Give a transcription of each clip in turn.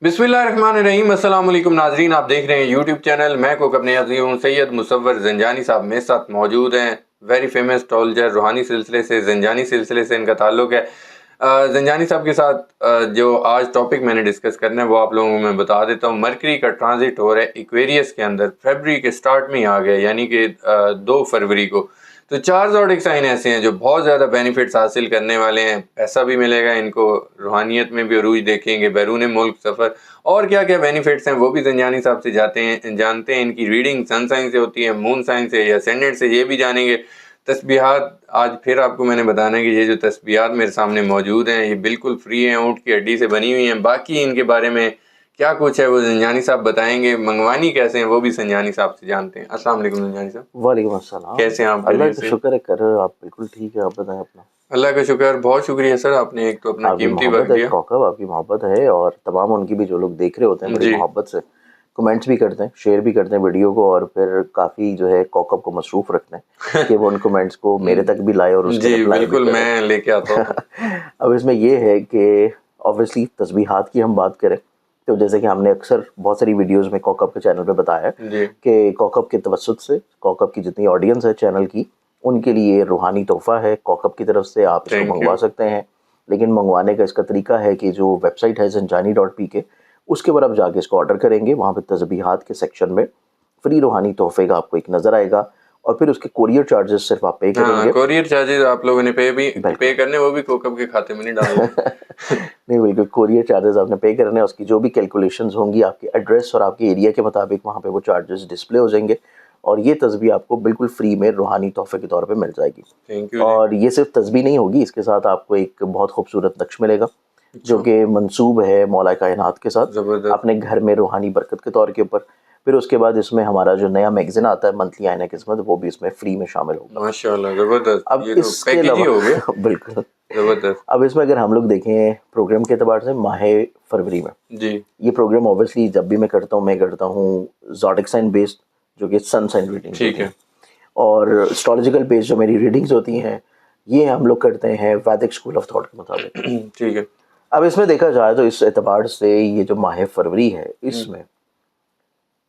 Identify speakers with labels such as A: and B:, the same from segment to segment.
A: बिस्मिल्लाहिर्रहमानिर्रहीम। अस्सलाम वालेकुम नाजरीन, आप देख रहे हैं यूट्यूब चैनल। मैं को अपने अज़ीज़ हूँ सैयद मुसव्वर ज़ंजानी साहब मेरे साथ मौजूद हैं। वेरी फेमस एस्ट्रोलॉजर, रूहानी सिलसिले से, ज़ंजानी सिलसिले से इनका ताल्लुक है। ज़ंजानी साहब के साथ जो आज टॉपिक मैंने डिस्कस करना है वो आप लोगों को मैं बता देता हूँ। मरकरी का ट्रांजिट हो रहा है एक्वेरियस के अंदर, फरवरी के स्टार्ट में ही आ गया, यानी कि 2 फरवरी को। तो 4 ज़ोडिक साइन ऐसे हैं जो बहुत ज़्यादा बेनिफिट्स हासिल करने वाले हैं। पैसा भी मिलेगा इनको, रूहानियत में भी अरूज देखेंगे, बैरून मुल्क सफ़र, और क्या क्या बेनिफिट्स हैं वो भी ज़ंजानी साहब से जानते हैं। इनकी रीडिंग सन साइन से होती है, मून साइन से या असेंडेंट से, ये भी जानेंगे। तस्बीहात आज फिर आपको मैंने बताना है कि ये जो तस्बीहात मेरे सामने मौजूद हैं ये बिल्कुल फ्री हैं, ऊँट की हड्डी से बनी हुई हैं। बाकी इनके बारे में क्या कुछ है वो ज़ंजानी साहब बताएंगे, मंगवानी कैसे हैं वो भी ज़ंजानी साहब से जानते हैं। अस्सलाम वालेकुम ज़ंजानी साहब।
B: वालेकुम अस्सलाम।
A: कैसे हैं आप?
B: अल्लाह का शुक्र है, कर आप बिल्कुल ठीक है। आप बताएं अपना।
A: अल्लाह का शुक्र, बहुत शुक्रिया सर, आपने एक तो अपना
B: आपकी
A: कीमती
B: मोहब्बत
A: वक्त
B: है
A: दिया।
B: कौकब, आपकी मोहब्बत है, और तमाम उनकी भी जो लोग देख रहे होते हैं बड़ी
A: जी
B: मोहब्बत से कमेंट्स भी करते हैं, शेयर भी करते हैं वीडियो को, और फिर काफ़ी जो है कौकब को मसरूफ़ रखते हैं कि वो उन कमेंट्स को मेरे तक भी लाए और उसके
A: जी
B: रिप्लाई भी
A: बिल्कुल,
B: करें।
A: मैं लेके आता हूँ।
B: अब इसमें ये है कि ऑब्वियसली तस्बीहात की हम बात करें तो जैसे कि हमने अक्सर बहुत सारी वीडियोस में कौकब के चैनल पे बताया है
A: जी
B: कि कौकब के तवस्सुत से, कौकब की जितनी ऑडियंस है चैनल की, उनके लिए रूहानी तोहफ़ा है कौकब की तरफ से, आप इसको
A: थैंक
B: मंगवा
A: यू।
B: सकते हैं। लेकिन मंगवाने का इसका तरीका है कि जो वेबसाइट है ज़ंजानी.pk, उसके ऊपर आप जाके इसको ऑर्डर करेंगे, वहाँ पे तस्बीहात के सेक्शन में फ्री रूहानी तोहफ़े का आपको एक नज़र आएगा, और फिर उसके कोरियर चार्जेस सिर्फ आप पे
A: हाँ,
B: करेंगे।
A: कोरियर चार्जेस आप लोगों ने पे
B: बिल्कुल
A: करने, वो भी कोकब के खाते में नहीं डालने।
B: नहीं, बिल्कुल कोरियर चार्जेस आपने पे करने हैं, उसकी जो भी कैलकुलेशंस होंगी आपके एड्रेस और आपके एरिया के मुताबिक वहाँ पे वो चार्जेस डिस्प्ले हो जाएंगे, और ये तस्बीह आपको बिल्कुल फ्री में रूहानी तोहफे के तौर पे मिल जाएगी।
A: थैंक यू जी।
B: और ये सिर्फ तस्बीह नहीं होगी, इसके साथ आपको एक बहुत खूबसूरत नक्श मिलेगा जो
A: अच्छा,
B: कि मंसूब है मौला कायनात के साथ
A: जबरदस्त।
B: अपने घर में रूहानी बरकत के तौर के ऊपर। फिर उसके बाद इसमें हमारा जो नया मैगज़ीन आता है मंथली आईना किस्मत, वो भी इसमें फ्री में शामिल होगा।
A: माशाल्लाह जबरदस्त,
B: अब
A: ये तो
B: इसके
A: पैकेज ही
B: अलावा
A: हो गया।
B: बिल्कुल,
A: जबरदस्त।
B: अब इसमें अगर हम लोग देखें प्रोग्राम के अतबार से माह फरवरी में,
A: जी
B: ये प्रोग्राम ऑब्वियसली जब भी मैं करता हूँ ज़ोडिक साइन बेस्ड, जो कि सन साइन रीडिंग्स
A: ठीक
B: होती
A: है।
B: हैं, और एस्ट्रोलॉजिकल बेस्ड जो मेरी रीडिंग्स होती हैं ये हम लोग करते हैं वैदिक स्कूल ऑफ थॉट के मुताबिक।
A: ठीक है।
B: अब इसमें देखा जाए तो इस एतबार से ये जो माह फरवरी है, इसमें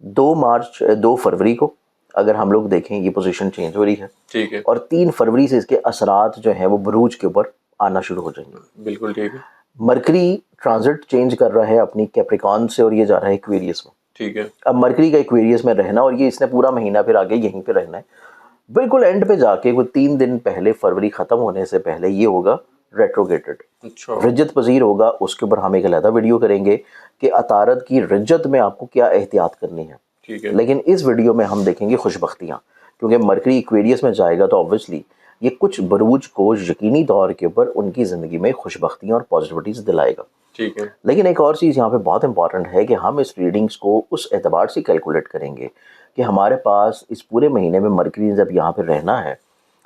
B: 2 फरवरी को अगर हम लोग देखें ये पोजीशन चेंज हो रही है,
A: ठीक है।
B: और 3 फरवरी से इसके असरात जो हैं वो बरूज के ऊपर आना शुरू हो जाएंगे।
A: बिल्कुल ठीक है।
B: मरकरी ट्रांजिट चेंज कर रहा है अपनी कैप्रिकॉन से, और ये जा रहा है एक्वेरियस में।
A: ठीक है।
B: अब मरकरी का एक्वेरियस में रहना, और ये इसने पूरा महीना फिर आगे यहीं पे रहना है। बिल्कुल एंड पे जाके कोई 3 दिन पहले, फरवरी ख़त्म होने से पहले, ये होगा रेट्रोगेटेड,
A: अच्छा
B: रिज्जत पजीर होगा। उसके ऊपर हम एक अलहदा वीडियो करेंगे कि अतारत की रिज्जत में आपको क्या एहतियात करनी है।
A: ठीक है।
B: लेकिन इस वीडियो में हम देखेंगे खुशबख्तियाँ, क्योंकि मरकरी एक्वेरियस में जाएगा तो ऑब्वियसली ये कुछ बरूज को यकीनी तौर के ऊपर उनकी ज़िंदगी में खुशबख्तियाँ और पॉजिटिविटीज़ दिलाएगा।
A: ठीक है।
B: लेकिन एक और चीज़ यहाँ पे बहुत इंपॉर्टेंट है कि हम इस रीडिंग्स को उस एतबार से कैलकुलेट करेंगे कि हमारे पास इस पूरे महीने में मरकरी जब यहाँ पे रहना है,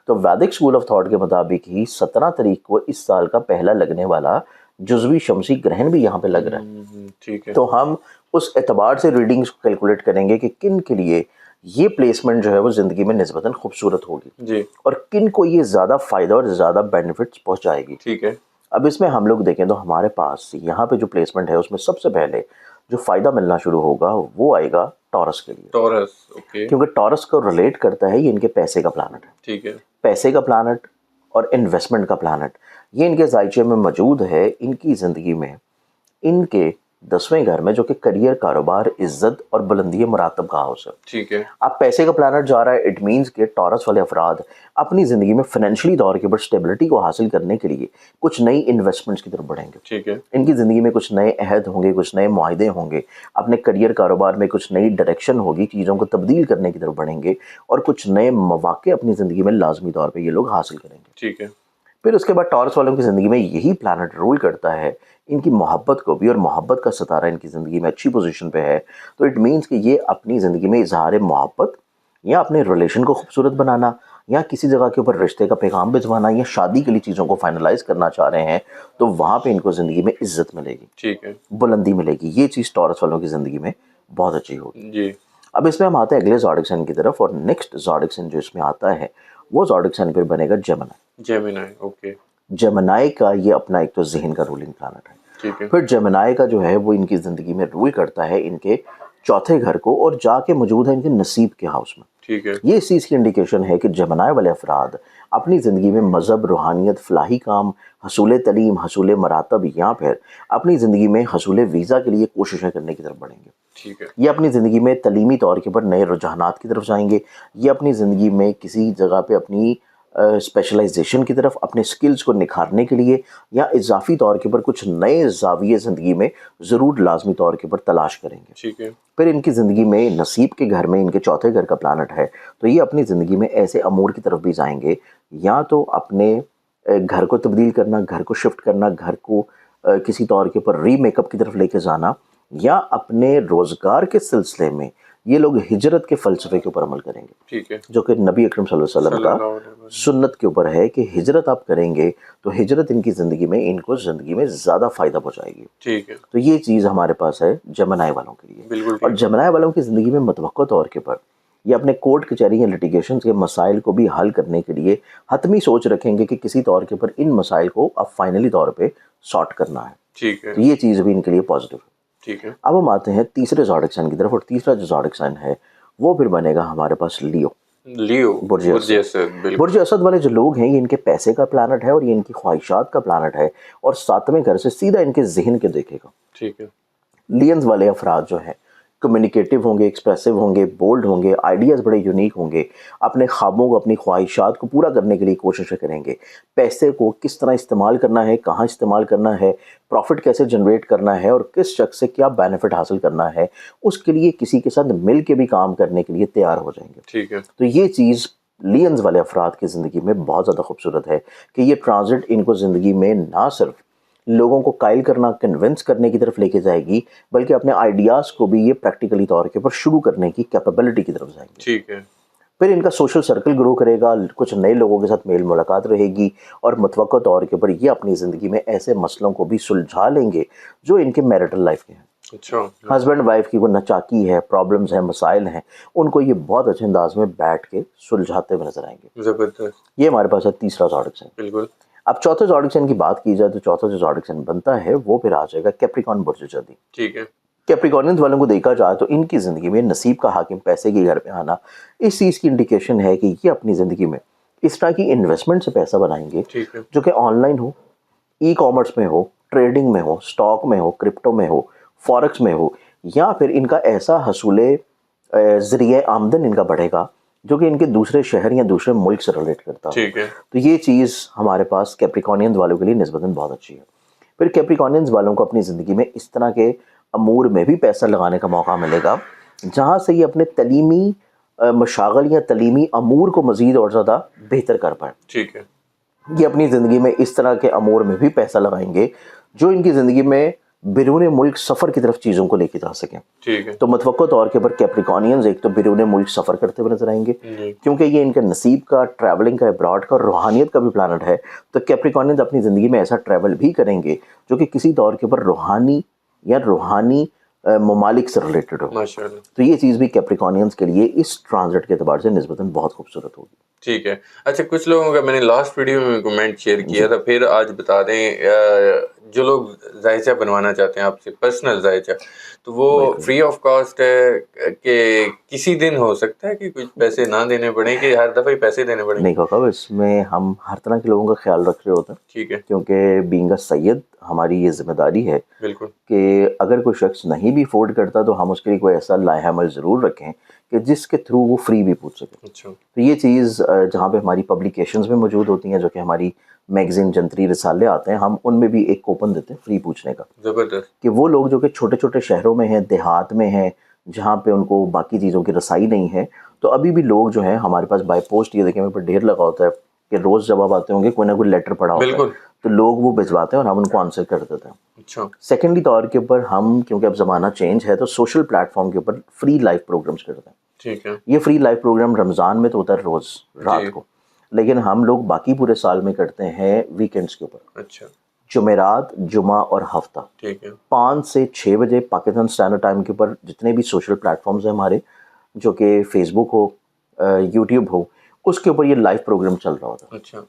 B: तो वैदिक स्कूल ऑफ थॉट के मुताबिक ही 17 तारीख को इस साल का पहला लगने वाला जुज़वी शमसी ग्रहण भी यहाँ पे लग रहा है।
A: ठीक है।
B: तो हम उस एतबार से रीडिंग्स को कैलकुलेट करेंगे कि किन के लिए ये प्लेसमेंट जो है वो ज़िंदगी में निस्बतन खूबसूरत होगी,
A: जी
B: और किन को ये ज़्यादा फ़ायदा और ज़्यादा बेनिफिट्स पहुँचाएगी।
A: ठीक है।
B: अब इसमें हम लोग देखें तो हमारे पास यहाँ पे जो प्लेसमेंट है उसमें सबसे पहले जो फ़ायदा मिलना शुरू होगा वो आएगा टॉरस के लिए,
A: टॉरस। ओके।
B: क्योंकि टॉरस को रिलेट करता है, ये इनके पैसे का प्लानट है।
A: ठीक है।
B: पैसे का प्लानट और इन्वेस्टमेंट का प्लानट, ये इनके जायचे में मौजूद है। इनकी ज़िंदगी में इनके 10वें घर में, जो कि करियर, कारोबार, इज्जत और बुलंदी मरातब का हाउस है।
A: ठीक है।
B: अब पैसे का प्लानट जा रहा है, इट मीन्स के टॉरस वाले अफराद अपनी ज़िंदगी में फाइनेंशियली तौर के ऊपर स्टेबिलिटी को हासिल करने के लिए कुछ नई इन्वेस्टमेंट्स की तरफ बढ़ेंगे।
A: ठीक है।
B: इनकी ज़िंदगी में कुछ नए अहद होंगे, कुछ नए मुआहदे होंगे, अपने करियर, कारोबार में कुछ नई डायरेक्शन होगी, चीज़ों को तब्दील करने की तरफ बढ़ेंगे, और कुछ नए मौके अपनी ज़िंदगी में लाजमी तौर पर ये लोग हासिल करेंगे।
A: ठीक है।
B: फिर उसके बाद टॉरस वालों की ज़िंदगी में यही प्लानट रूल करता है इनकी मोहब्बत को भी, और मोहब्बत का सितारा इनकी ज़िंदगी में अच्छी पोजीशन पे है, तो इट मीन्स कि ये अपनी ज़िंदगी में इजहार मोहब्बत, या अपने रिलेशन को खूबसूरत बनाना, या किसी जगह के ऊपर रिश्ते का पैगाम भिजवाना, या शादी के लिए चीज़ों को फाइनलाइज करना चाह रहे हैं, तो वहाँ पे इनको ज़िंदगी में इज्जत मिलेगी,
A: ठीक है।
B: बुलंदी मिलेगी। ये चीज़ टॉरस वालों की ज़िंदगी में बहुत अच्छी होगी।
A: जी
B: अब इसमें हम आते हैं अगले ज़ोडिक साइन की तरफ, और नेक्स्ट ज़ोडिक साइन जो इसमें आता है वो ज़ोडिक साइन फिर बनेगा जेमिनी।
A: जेमिनी। ओके।
B: जेमिनी का ये अपना एक तो जहन का रूलिंग प्लानट है,
A: ٹھیک ہے
B: پھر جمنائی کا جو ہے وہ ان کی زندگی میں رول کرتا ہے ان کے چوتھے گھر کو، اور جا کے موجود ہے ان کے نصیب کے ہاؤس میں.
A: ٹھیک ہے
B: یہ اس چیز کی انڈیکیشن ہے کہ جمنائی والے افراد اپنی زندگی میں مذہب، روحانیت، فلاحی کام، حصول تعلیم، حصول مراتب، یا پھر اپنی زندگی میں حصول ویزا کے لیے کوششیں کرنے کی طرف بڑھیں گے.
A: ٹھیک ہے
B: یہ اپنی زندگی میں تعلیمی طور کے پر نئے رجحانات کی طرف جائیں گے. یہ اپنی زندگی میں کسی جگہ پہ اپنی اسپیشلائزیشن کی طرف، اپنے سکلز کو نکھارنے کے لیے، یا اضافی طور کے پر کچھ نئے زاویے زندگی میں ضرور لازمی طور کے پر تلاش کریں گے.
A: ٹھیک ہے
B: پھر ان کی زندگی میں نصیب کے گھر میں ان کے چوتھے گھر کا پلانٹ ہے، تو یہ اپنی زندگی میں ایسے امور کی طرف بھی جائیں گے، یا تو اپنے گھر کو تبدیل کرنا، گھر کو شفٹ کرنا، گھر کو کسی طور کے پر ری میک اپ کی طرف لے کے جانا، یا اپنے روزگار کے سلسلے میں یہ لوگ ہجرت کے فلسفے کے اوپر عمل کریں گے،
A: ٹھیک ہے
B: جو کہ نبی اکرم صلی اللہ علیہ وسلم
A: صلی
B: کا
A: اللہ علیہ وسلم.
B: سنت کے اوپر ہے کہ ہجرت آپ کریں گے تو ہجرت ان کی زندگی میں ان کو زندگی میں زیادہ فائدہ پہنچائے گی.
A: ٹھیک ہے
B: تو یہ چیز ہمارے پاس ہے جمنائی والوں کے لیے.
A: بالکل
B: اور
A: ٹھیک
B: جمنائی والوں کی زندگی میں متوقع طور کے پر یہ اپنے کورٹ کچہری یا لٹیگیشن کے مسائل کو بھی حل کرنے کے لیے حتمی سوچ رکھیں گے کہ کسی طور کے پر ان مسائل کو اب فائنلی طور پہ سارٹ کرنا ہے.
A: ٹھیک ہے
B: تو یہ چیز بھی ان کے لیے پازیٹیو ہے.
A: ٹھیک ہے
B: اب ہم آتے ہیں تیسرے زوڈک سائن کی طرف، اور تیسرا جو زوڈک سائن ہے وہ پھر بنے گا ہمارے پاس لیو،
A: لیو
B: برج
A: برج
B: اسد.
A: اسد. بالکل
B: برج اسد والے جو لوگ ہیں یہ ان کے پیسے کا پلانٹ ہے، اور یہ ان کی خواہشات کا پلانٹ ہے، اور ساتویں گھر سے سیدھا ان کے ذہن کے دیکھے گا.
A: ٹھیک ہے
B: لینز والے افراد جو ہیں کمیونیکیٹو ہوں گے، ایکسپریسو ہوں گے، بولڈ ہوں گے، آئیڈیاز بڑے یونیک ہوں گے، اپنے خوابوں کو، اپنی خواہشات کو پورا کرنے کے لیے کوششیں کریں گے. پیسے کو کس طرح استعمال کرنا ہے، کہاں استعمال کرنا ہے، پروفٹ کیسے جنریٹ کرنا ہے، اور کس شخص سے کیا بینیفٹ حاصل کرنا ہے، اس کے لیے کسی کے ساتھ مل کے بھی کام کرنے کے لیے تیار ہو جائیں گے.
A: ٹھیک ہے
B: تو یہ چیز لینز والے افراد کی زندگی میں بہت زیادہ خوبصورت ہے کہ یہ ٹرانزٹ ان کو زندگی میں نہ صرف لوگوں کو قائل کرنا، کنونس کرنے کی طرف لے کے جائے گی، بلکہ اپنے آئیڈیاز کو بھی یہ پریکٹیکلی طور کے پر شروع کرنے کی کیپیبلٹی کی طرف جائیں گے.
A: ٹھیک ہے
B: پھر ان کا سوشل سرکل گرو کرے گا، کچھ نئے لوگوں کے ساتھ میل ملاقات رہے گی، اور متوقع طور کے پر یہ اپنی زندگی میں ایسے مسئلوں کو بھی سلجھا لیں گے جو ان کے میرٹل لائف کے ہیں.
A: اچھا
B: ہسبینڈ وائف کی کوئی نچاکی ہے، پرابلمز ہیں، مسائل ہیں، ان کو یہ بہت اچھے انداز میں بیٹھ کے سلجھاتے ہوئے نظر آئیں گے.
A: زبردست.
B: یہ ہمارے پاس ہے تیسرا زوڈک سائن.
A: بالکل
B: اب چوتھے زوڈک سائن کی بات کی جائے تو چوتھا جو زوڈک سائن بنتا ہے وہ پھر آ جائے گا کیپریکارن برج جدی.
A: ٹھیک ہے
B: کیپریکارنز والوں کو دیکھا جائے تو ان کی زندگی میں نصیب کا حاکم پیسے کے گھر پہ آنا اس چیز کی انڈیکیشن ہے کہ یہ اپنی زندگی میں اس طرح کی انویسٹمنٹ سے پیسہ بنائیں گے
A: ٹھیک ہے
B: جو کہ on line who, e commerce میں ہو، ٹریڈنگ میں ہو، سٹاک میں ہو، کرپٹو میں ہو، فارکس میں ہو، یا پھر ان کا ایسا حصول ذریعہ آمدن ان کا بڑھے گا جو کہ ان کے دوسرے شہر یا دوسرے ملک سے ریلیٹ کرتا ہو.
A: ٹھیک ہے
B: تو یہ چیز ہمارے پاس کیپریکارنینز والوں کے لیے نسبتاً بہت اچھی ہے. پھر کیپریکارنینز والوں کو اپنی زندگی میں اس طرح کے امور میں بھی پیسہ لگانے کا موقع ملے گا جہاں سے یہ اپنے تعلیمی مشاغل یا تعلیمی امور کو مزید اور زیادہ بہتر کر پائیں.
A: ٹھیک ہے
B: یہ اپنی زندگی میں اس طرح کے امور میں بھی پیسہ لگائیں گے جو ان کی زندگی میں بیرون ملک سفر کی طرف چیزوں کو لے کے جا سکیں.
A: ٹھیک ہے
B: تو متوقع طور کے پر کیپریکارنینز ایک تو بیرون ملک سفر کرتے ہوئے نظر آئیں گے
A: جی
B: کیونکہ یہ ان کا نصیب کا، ٹریولنگ کا، ابراڈ کا، روحانیت کا بھی پلانٹ ہے. تو کیپریکارنینز اپنی زندگی میں ایسا ٹریول بھی کریں گے جو کہ کسی طور کے پر روحانی ممالک سے ریلیٹڈ ہو.
A: ماشاء اللہ.
B: تو یہ چیز بھی کیپریکارنینز کے لیے اس ٹرانزٹ کے اعتبار سے نسبتاً بہت خوبصورت ہوگی.
A: ٹھیک ہے. اچھا کچھ لوگوں کا میں نے لاسٹ ویڈیو میں کمنٹ شیئر کیا تھا، پھر آج بتا دیں جو لوگ ذائچہ بنوانا چاہتے ہیں آپ سے پرسنل ذائچہ، تو وہ فری آف کاسٹ ہے کہ کسی دن ہو سکتا ہے کہ کچھ پیسے نہ دینے پڑیں کہ ہر دفعہ ہی پیسے دینے پڑیں؟
B: نہیں کہا اس میں ہم ہر طرح کے لوگوں کا خیال رکھ رہے ہوتے ہیں
A: ٹھیک ہے
B: کیونکہ بینگ اے سید ہماری یہ ذمہ داری ہے
A: بالکل
B: کہ اگر کوئی شخص نہیں بھی افورڈ کرتا تو ہم اس کے لیے کوئی ایسا لائحہ عمل ضرور رکھیں کہ جس کے تھرو وہ فری بھی پوچھ سکے.
A: اچھا
B: تو یہ چیز جہاں پہ ہماری پبلیکیشنز میں موجود ہوتی ہیں جو کہ ہماری میگزین جنتری رسالے آتے ہیں، ہم ان میں بھی ایک کوپن دیتے ہیں فری پوچھنے کا
A: زبردست.
B: کہ وہ لوگ جو کہ چھوٹے چھوٹے شہروں میں ہیں، دیہات میں ہیں، جہاں پہ ان کو باقی چیزوں کی رسائی نہیں ہے، تو ابھی بھی لوگ جو ہیں ہمارے پاس بائی پوسٹ، یہ دیکھیں میرے پر ڈھیر لگا ہوتا ہے کہ روز جب آپ آتے ہوں گے کوئی نہ کوئی لیٹر پڑا ہوتا ہے
A: بالکل
B: تو لوگ وہ بھجواتے ہیں اور ہم ان کو آنسر کر دیتے ہیں.
A: اچھا
B: سیکنڈلی طور کے اوپر ہم کیونکہ اب زمانہ چینج ہے تو سوشل پلیٹ فارم کے اوپر فری لائیو پروگرامز کرتے ہیں.
A: ٹھیک ہے
B: یہ فری لائیو پروگرام رمضان میں تو ہوتا ہے روز رات کو، لیکن ہم لوگ باقی پورے سال میں کرتے ہیں ویکینڈز کے اوپر،
A: اچھا
B: جمعرات، جمعہ اور ہفتہ،
A: ٹھیک ہے
B: 5 سے 6 بجے پاکستان اسٹینڈرڈ ٹائم کے اوپر. جتنے بھی سوشل پلیٹ فارمز ہیں ہمارے، جو کہ فیس بک ہو، یوٹیوب ہو، اس کے اوپر یہ لائیو پروگرام چل رہا ہوتا ہے.
A: اچھا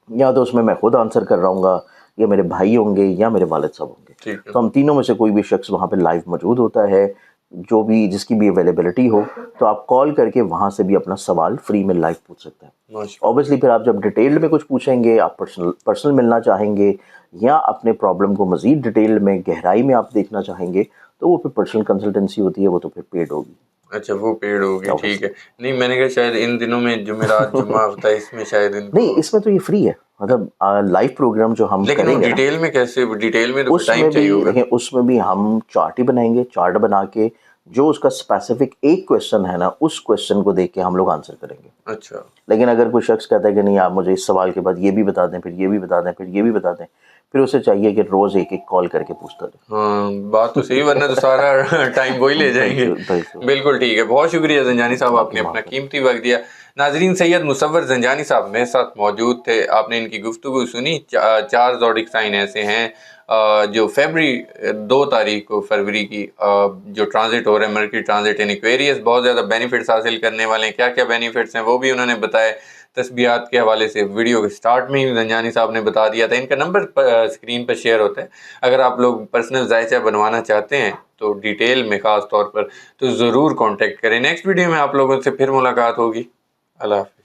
B: یا تو اس میں خود آنسر کر رہا ہوں گا، या मेरे भाई होंगे या मेरे वालिद साहब होंगे।
A: ठीक है।
B: तो हम तीनों में से कोई भी शख्स वहाँ पे लाइव मौजूद होता है, जो भी जिसकी भी अवेलेबिलिटी हो, तो आप कॉल करके वहाँ से भी अपना सवाल फ्री में लाइव पूछ सकते हैं।
A: माशा
B: ऑब्वियसली फिर आप जब डिटेल में कुछ पूछेंगे, आप पर्सनल मिलना चाहेंगे या अपने प्रॉब्लम को मज़ीद डिटेल में गहराई में आप देखना चाहेंगे, तो वो फिर पर्सनल कंसल्टेंसी होती है, वो तो फिर पेड होगी।
A: अच्छा, वो पेड़ होगी, ठीक
B: ऑब्वियसली
A: है। नहीं, मैंने कहा शायद इन दिनों में जुमेरात, जुम्मा होता है, इसमें शायद
B: नहीं,
A: इनको,
B: इसमें तो ये फ्री है, मतलब लाइव प्रोग्राम जो हम
A: लेकिन वो
B: करेंगे ना,
A: डिटेल में कैसे, डिटेल में तो टाइम
B: उसमें
A: चाहिए
B: भी
A: होगा।
B: देखिए, उसमें भी हम चार्ट ही बनाएंगे, चार्ट बना के जो उसका स्पेसिफिक एक क्वेश्चन है ना, उस क्वेश्चन को देख के हम लोग आंसर करेंगे।
A: अच्छा,
B: लेकिन अगर कोई शख्स कहता है कि नहीं आप मुझे इस सवाल के बाद ये भी बता दें, फिर ये भी बता दें, फिर ये भी बता दें, फिर उसे चाहिए कि रोज़ एक एक कॉल करके पूछता रहे।
A: हाँ, बात तो सही, वरना तो सारा टाइम वही ले जाएंगे।
B: बिल्कुल बिल्कुल।
A: बिल्कुल ठीक है, बहुत शुक्रिया ज़ंजानी साहब,
B: आपकी
A: आपने अपना
B: मोहब्बत।
A: कीमती वक्त दिया। नाजरीन, सैयद मुसव्वर ज़ंजानी साहब मेरे साथ मौजूद थे, आपने इनकी गुफ्तगू सुनी। 4 ज़ोडिक साइन ऐसे हैं जो फरवरी 2 तारीख को फरवरी की जो ट्रांजिट हो रहा है, मर्क्यूरी ट्रांजिट इन एक्वेरियस, बहुत ज़्यादा बेनिफिट्स हासिल करने वाले हैं। क्या क्या बेनिफिट्स हैं वो भी उन्होंने बताए, तस्बीहात के हवाले से वीडियो के स्टार्ट में ही ज़ंजानी साहब ने बता दिया था। इनका नंबर स्क्रीन पर शेयर होता है, अगर आप लोग पर्सनल जायचा बनवाना चाहते हैं तो डिटेल में ख़ास तौर पर तो ज़रूर कांटेक्ट करें। नेक्स्ट वीडियो में आप लोगों से फिर मुलाकात होगी। अल्लाह हाफ़िज़।